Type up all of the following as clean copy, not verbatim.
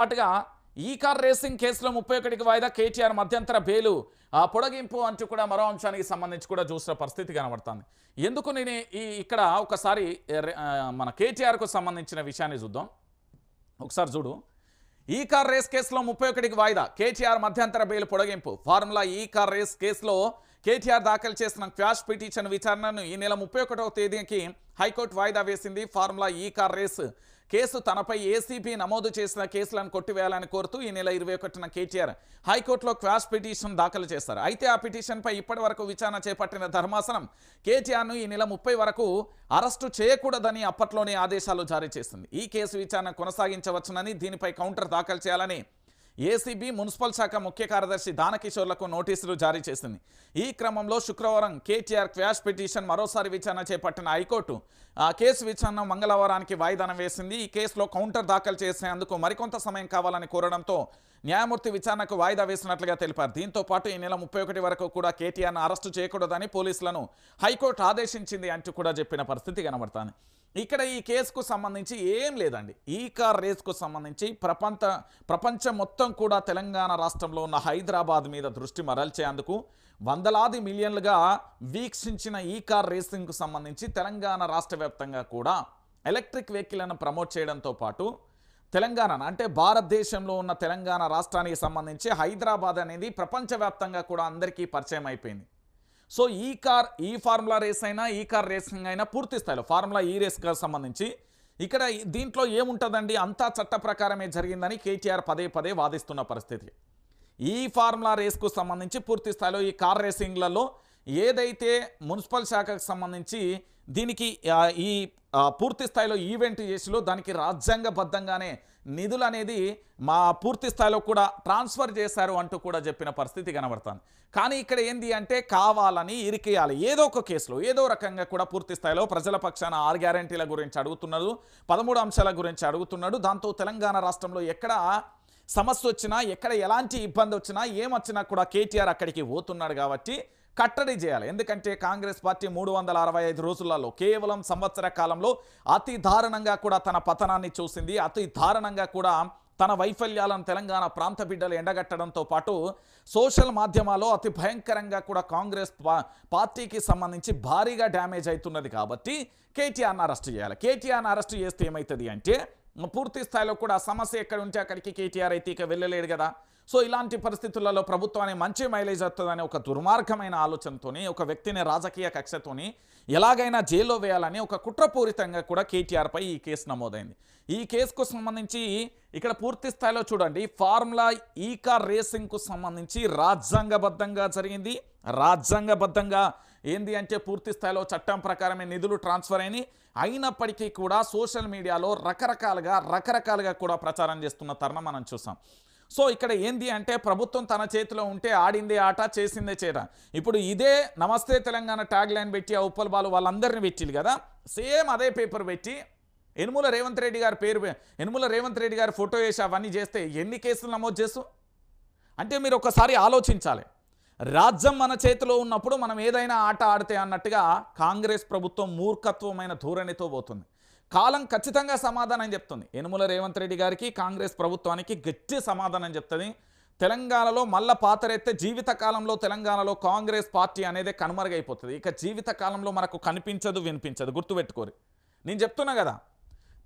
పాటుగా ఈ car racing కేసులో 31కి వాయిదా కేటీఆర్ మధ్యంతర బెయిలు పొడిగింపు అంటూ కూడా మరో అంశానికి సంబంధించి కూడా చూసిన పరిస్థితి కనబడుతుంది. ఎందుకు నేను ఇక్కడ ఒకసారి మన కేటీఆర్కు సంబంధించిన విషయాన్ని చూద్దాం. ఒకసారి చూడు. ఈ కార్ రేస్ కేసులో 31కి వాయిదా కేటీఆర్ మధ్యంతర బెయిల్ పొడిగింపు. ఫార్ములా ఈ కార్ రేస్ కేసులో కేటీఆర్ దాఖలు చేసిన క్వాష్ పిటిషన్ విచారణను ఈ నెల 31వ తేదీకి హైకోర్టు వాయిదా వేసింది. ఫార్ములా ఈ కార్ రేస్ కేసు తనపై ఏసీబీ నమోదు చేసిన కేసులను కొట్టివేయాలని కోరుతూ ఈ నెల 21న కేటీఆర్ హైకోర్టులో క్వాష్ పిటిషన్ దాఖలు చేశారు. అయితే ఆ పిటిషన్పై ఇప్పటి వరకు విచారణ చేపట్టిన ధర్మాసనం కేటీఆర్ను ఈ నెల 30 వరకు అరెస్టు చేయకూడదని అప్పట్లోనే ఆదేశాలు జారీ చేసింది. ఈ కేసు విచారణ కొనసాగించవచ్చునని, దీనిపై కౌంటర్ దాఖలు చేయాలని ఏసీబీ మున్సిపల్ శాఖ ముఖ్య కార్యదర్శి దానకిషోర్లకు నోటీసులు జారీ చేసింది. ఈ క్రమంలో శుక్రవారం కేటీఆర్ క్వాష్ పిటిషన్ మరోసారి విచారణ చేపట్టిన హైకోర్టు ఆ కేసు విచారణ మంగళవారానికి వాయిదానం వేసింది. ఈ కేసులో కౌంటర్ దాఖలు చేసేందుకు మరికొంత సమయం కావాలని కోరడంతో న్యాయమూర్తి విచారణకు వాయిదా వేసినట్లుగా తెలిపారు. దీంతో పాటు ఈ నెల 31 వరకు కూడా కేటీఆర్ను అరెస్టు చేయకూడదని పోలీసులను హైకోర్టు ఆదేశించింది అంటూ కూడా చెప్పిన పరిస్థితి కనబడుతుంది. ఇక్కడ ఈ కేసుకు సంబంధించి ఏం లేదండి. ఈ కార్ రేస్కు సంబంధించి ప్రపంచం మొత్తం కూడా తెలంగాణ రాష్ట్రంలో ఉన్న హైదరాబాద్ మీద దృష్టి మరల్చేందుకు వందలాది మిలియన్లుగా వీక్షించిన ఈ కార్ రేసింగ్కు సంబంధించి తెలంగాణ రాష్ట్ర వ్యాప్తంగా కూడా ఎలక్ట్రిక్ వెహికల్ను ప్రమోట్ చేయడంతో పాటు తెలంగాణ అంటే భారతదేశంలో ఉన్న తెలంగాణ రాష్ట్రానికి సంబంధించి హైదరాబాద్ అనేది ప్రపంచవ్యాప్తంగా కూడా అందరికీ పరిచయం అయిపోయింది. సో ఈ ఫార్ములా రేస్ అయినా ఈ కార్ రేసింగ్ అయినా పూర్తి స్థాయిలో ఫార్ములా ఈ రేస్కి సంబంధించి ఇక్కడ దీంట్లో ఏముంటుందండి, అంతా చట్ట ప్రకారమే జరిగిందని కేటీఆర్ పదే పదే వాదిస్తున్న పరిస్థితి. ఈ ఫార్ములా రేస్కు సంబంధించి పూర్తి స్థాయిలో ఈ కార్ రేసింగ్లలో ఏదైతే మున్సిపల్ శాఖకు సంబంధించి దీనికి ఈ పూర్తి స్థాయిలో ఈవెంట్ చేసిలో దానికి రాజ్యాంగబద్ధంగానే నిధులు అనేది మా పూర్తి స్థాయిలో కూడా ట్రాన్స్ఫర్ చేశారు అంటూ కూడా చెప్పిన పరిస్థితి కనబడుతుంది. కానీ ఇక్కడ ఏంది అంటే కావాలని ఇరికేయాలి ఏదో ఒక కేసులో ఏదో రకంగా కూడా పూర్తి స్థాయిలో ప్రజల పక్షాన 6 గ్యారెంటీల గురించి అడుగుతున్నాడు, 13 అంశాల గురించి అడుగుతున్నాడు. దాంతో తెలంగాణ రాష్ట్రంలో ఎక్కడ సమస్య వచ్చినా ఎక్కడ ఎలాంటి ఇబ్బంది వచ్చినా ఏమొచ్చినా కూడా కేటీఆర్ అక్కడికి పోతున్నాడు కాబట్టి కట్టడి చేయాలి. ఎందుకంటే కాంగ్రెస్ పార్టీ 365 రోజులలో కేవలం సంవత్సర కాలంలో అతి దారుణంగా కూడా తన పతనాన్ని చూసింది. అతి దారుణంగా కూడా తన వైఫల్యాలను తెలంగాణ ప్రాంత బిడ్డలు ఎండగట్టడంతో పాటు సోషల్ మాధ్యమాల్లో అతి భయంకరంగా కూడా కాంగ్రెస్ పార్టీకి సంబంధించి భారీగా డ్యామేజ్ అవుతున్నది. కాబట్టి కేటీఆర్ని అరెస్ట్ చేయాలి. కేటీఆర్ని అరెస్ట్ చేస్తే ఏమవుతుంది అంటే పూర్తి స్థాయిలో కూడా సమస్య ఎక్కడ ఉంటే అక్కడికి కేటీఆర్ అయితే ఇక వెళ్ళలేడు కదా. సో ఇలాంటి పరిస్థితులలో ప్రభుత్వాన్ని మంచి మైలేజ్ వస్తుందని ఒక దుర్మార్గమైన ఆలోచనతోని ఒక వ్యక్తిని రాజకీయ కక్షతోని ఎలాగైనా జైల్లో వేయాలని ఒక కుట్రపూరితంగా కూడా కేటీఆర్పై ఈ కేసు నమోదైంది. ఈ కేసుకు సంబంధించి ఇక్కడ పూర్తి స్థాయిలో చూడండి, ఫార్ములా ఈ కార్ రేసింగ్కు సంబంధించి రాజ్యాంగబద్ధంగా జరిగింది. రాజ్యాంగబద్ధంగా ఏంది అంటే పూర్తి స్థాయిలో చట్టం ప్రకారమే నిధులు ట్రాన్స్ఫర్ అయినప్పటికీ కూడా సోషల్ మీడియాలో రకరకాలుగా కూడా ప్రచారం చేస్తున్న తరుణం మనం చూసాం. సో ఇక్కడ ఏంది అంటే ప్రభుత్వం తన చేతిలో ఉంటే ఆడిందే ఆట చేసిందే చేట. ఇప్పుడు ఇదే నమస్తే తెలంగాణ ట్యాగ్ లైన్ పెట్టి ఆ ఉప్పల్ బాలు వాళ్ళందరినీ పెట్టిలు కదా, సేమ్ అదే పేపర్ పెట్టి యనుమల రేవంత్ రెడ్డి గారి యనుమల రేవంత్ రెడ్డి గారి ఫోటో వేసి అవన్నీ చేస్తే ఎన్ని కేసులు నమోదు చేస్తూ అంటే మీరు ఒకసారి ఆలోచించాలి. రాజ్యం మన చేతిలో ఉన్నప్పుడు మనం ఏదైనా ఆట ఆడితే అన్నట్టుగా కాంగ్రెస్ ప్రభుత్వం మూర్ఖత్వమైన ధోరణితో పోతుంది. కాలం ఖచ్చితంగా సమాధానం చెప్తుంది. యనుమల రేవంత్ రెడ్డి గారికి కాంగ్రెస్ ప్రభుత్వానికి గట్టి సమాధానం చెప్తుంది. తెలంగాణలో మళ్ళా పాతరెత్తే జీవితకాలంలో తెలంగాణలో కాంగ్రెస్ పార్టీ అనేది కనుమరుగైపోతుంది. ఇక జీవితకాలంలో మనకు కనిపించదు వినిపించదు. గుర్తుపెట్టుకోరు. నేను చెప్తున్నా కదా,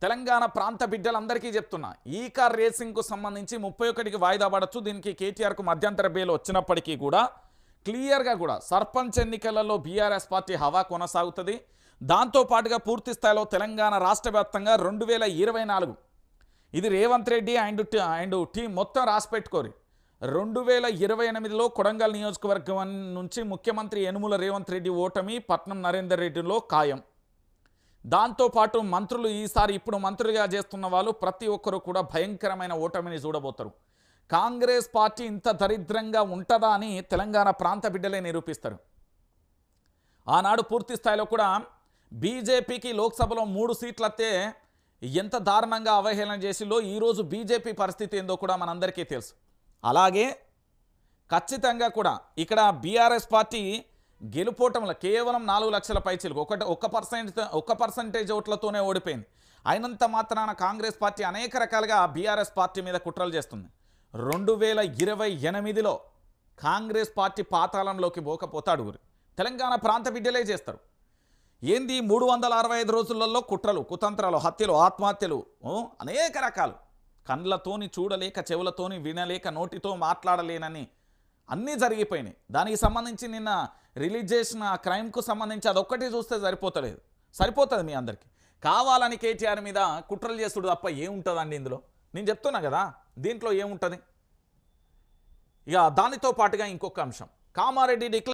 తెలంగాణ ప్రాంత బిడ్డలందరికీ చెప్తున్నా, ఈ కార్ రేసింగ్కు సంబంధించి 31కి వాయిదా పడవచ్చు. దీనికి కేటీఆర్కు మధ్యంతర బెయిల్ వచ్చినప్పటికీ కూడా క్లియర్గా కూడా సర్పంచ్ ఎన్నికలలో బీఆర్ఎస్ పార్టీ హవా కొనసాగుతుంది. దాంతోపాటుగా పూర్తి స్థాయిలో తెలంగాణ రాష్ట్ర వ్యాప్తంగా 2024 ఇది రేవంత్ రెడ్డి అండ్ టీం మొత్తం రాసి పెట్టుకోరు. 2028లో కొడంగల్ నియోజకవర్గం నుంచి ముఖ్యమంత్రి యనుమల రేవంత్ రెడ్డి ఓటమి పట్నం నరేందర్ రెడ్డిలో ఖాయం. దాంతోపాటు మంత్రులు ఇప్పుడు మంత్రులుగా చేస్తున్న వాళ్ళు ప్రతి ఒక్కరూ కూడా భయంకరమైన ఓటమిని చూడబోతారు. కాంగ్రెస్ పార్టీ ఇంత దరిద్రంగా ఉంటుందా అని తెలంగాణ ప్రాంత బిడ్డలే నిరూపిస్తారు. ఆనాడు పూర్తి స్థాయిలో కూడా బీజేపీకి లోక్సభలో 3 సీట్లు వస్తే ఎంత దారుణంగా అవహేళన చేసిందో ఈరోజు బీజేపీ పరిస్థితి ఏందో కూడా మనందరికీ తెలుసు. అలాగే ఖచ్చితంగా కూడా ఇక్కడ బీఆర్ఎస్ పార్టీ గెలుపోవటంలో కేవలం 4 లక్షల పైచీలకు 1% ఓట్లతోనే ఓడిపోయింది. అయినంత మాత్రాన కాంగ్రెస్ పార్టీ అనేక రకాలుగా బీఆర్ఎస్ పార్టీ మీద కుట్రలు చేస్తుంది. 2028లో కాంగ్రెస్ పార్టీ పాతాళంలోకి పోకపోతే అడుగురు, తెలంగాణ ప్రాంత బిడ్డలే చేస్తారు. ఏంది 365 రోజులలో కుట్రలు, కుతంత్రాలు, హత్యలు, ఆత్మహత్యలు, అనేక రకాలు. కండ్లతోని చూడలేక, చెవులతోని వినలేక, నోటితో మాట్లాడలేనని అన్నీ జరిగిపోయినాయి. దానికి సంబంధించి నిన్న రిలీజ్ చేసిన క్రైమ్కు సంబంధించి అదొక్కటి చూస్తే సరిపోతుంది మీ అందరికీ. కావాలని కేటీఆర్ మీద కుట్రలు చేస్తుడు తప్ప ఏముంటుందండి ఇందులో? నేను చెప్తున్నా కదా, దీంట్లో ఏముంటుంది. ఇక దానితో పాటుగా ఇంకొక అంశం, కామారెడ్డి